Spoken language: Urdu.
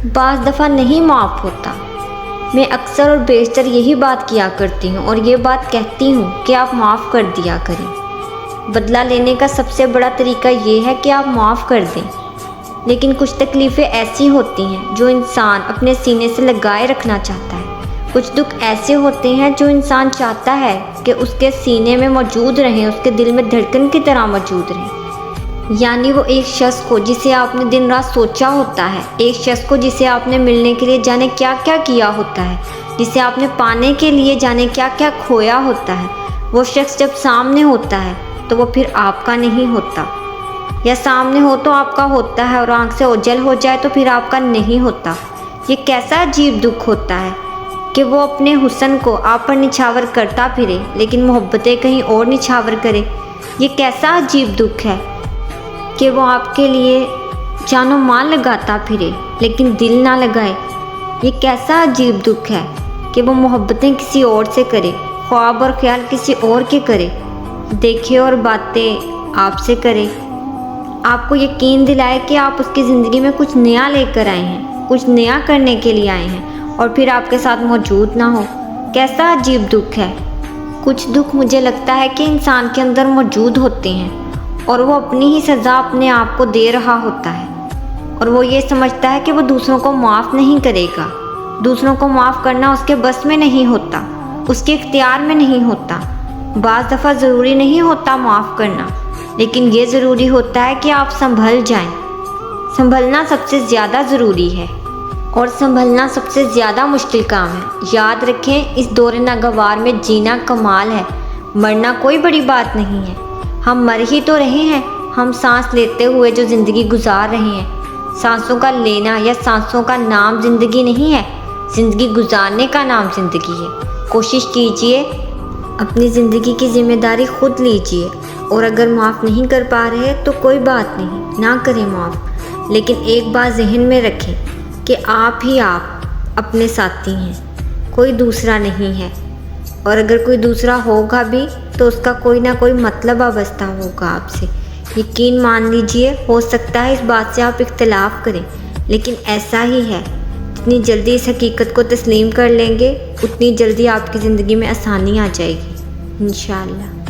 بعض دفعہ نہیں معاف ہوتا۔ میں اکثر اور بیشتر یہی بات کیا کرتی ہوں اور یہ بات کہتی ہوں کہ آپ معاف کر دیا کریں۔ بدلہ لینے کا سب سے بڑا طریقہ یہ ہے کہ آپ معاف کر دیں، لیکن کچھ تکلیفیں ایسی ہوتی ہیں جو انسان اپنے سینے سے لگائے رکھنا چاہتا ہے۔ کچھ دکھ ایسے ہوتے ہیں جو انسان چاہتا ہے کہ اس کے سینے میں موجود رہیں، اس کے دل میں دھڑکن کی طرح موجود رہیں۔ یعنی وہ ایک شخص کو جسے آپ نے دن رات سوچا ہوتا ہے، ایک شخص کو جسے آپ نے ملنے کے لیے جانے کیا کیا کیا ہوتا ہے، جسے آپ نے پانے کے لیے جانے کیا کیا کھویا ہوتا ہے، وہ شخص جب سامنے ہوتا ہے تو وہ پھر آپ کا نہیں ہوتا، یا سامنے ہو تو آپ کا ہوتا ہے اور آنکھ سے اوجھل ہو جائے تو پھر آپ کا نہیں ہوتا۔ یہ کیسا عجیب دکھ ہوتا ہے کہ وہ اپنے حسن کو آپ پر نچھاور کرتا پھرے لیکن محبتیں کہیں اور نچھاور کرے۔ یہ کیسا عجیب دکھ ہے کہ وہ آپ کے لیے جان و مال لگاتا پھرے لیکن دل نہ لگائے۔ یہ کیسا عجیب دکھ ہے کہ وہ محبتیں کسی اور سے کرے، خواب اور خیال کسی اور کے کرے، دیکھے اور باتیں آپ سے کرے، آپ کو یقین دلائے کہ آپ اس کی زندگی میں کچھ نیا لے کر آئے ہیں، کچھ نیا کرنے کے لیے آئے ہیں، اور پھر آپ کے ساتھ موجود نہ ہو۔ کیسا عجیب دکھ ہے۔ کچھ دکھ مجھے لگتا ہے کہ انسان کے اندر موجود ہوتے ہیں اور وہ اپنی ہی سزا اپنے آپ کو دے رہا ہوتا ہے، اور وہ یہ سمجھتا ہے کہ وہ دوسروں کو معاف نہیں کرے گا۔ دوسروں کو معاف کرنا اس کے بس میں نہیں ہوتا، اس کے اختیار میں نہیں ہوتا۔ بعض دفعہ ضروری نہیں ہوتا معاف کرنا، لیکن یہ ضروری ہوتا ہے کہ آپ سنبھل جائیں۔ سنبھلنا سب سے زیادہ ضروری ہے اور سنبھلنا سب سے زیادہ مشکل کام ہے۔ یاد رکھیں، اس دور ناگوار میں جینا کمال ہے، مرنا کوئی بڑی بات نہیں ہے۔ ہم مر ہی تو رہے ہیں، ہم سانس لیتے ہوئے جو زندگی گزار رہے ہیں۔ سانسوں کا لینا یا سانسوں کا نام زندگی نہیں ہے، زندگی گزارنے کا نام زندگی ہے۔ کوشش کیجئے، اپنی زندگی کی ذمہ داری خود لیجئے، اور اگر معاف نہیں کر پا رہے تو کوئی بات نہیں، نہ کریں معاف، لیکن ایک بات ذہن میں رکھیں کہ آپ ہی آپ اپنے ساتھی ہیں، کوئی دوسرا نہیں ہے، اور اگر کوئی دوسرا ہوگا بھی تو اس کا کوئی نہ کوئی مطلب وابستہ ہوگا آپ سے۔ یقین مان لیجئے، ہو سکتا ہے اس بات سے آپ اختلاف کریں، لیکن ایسا ہی ہے۔ جتنی جلدی اس حقیقت کو تسلیم کر لیں گے اتنی جلدی آپ کی زندگی میں آسانی آ جائے گی انشاءاللہ۔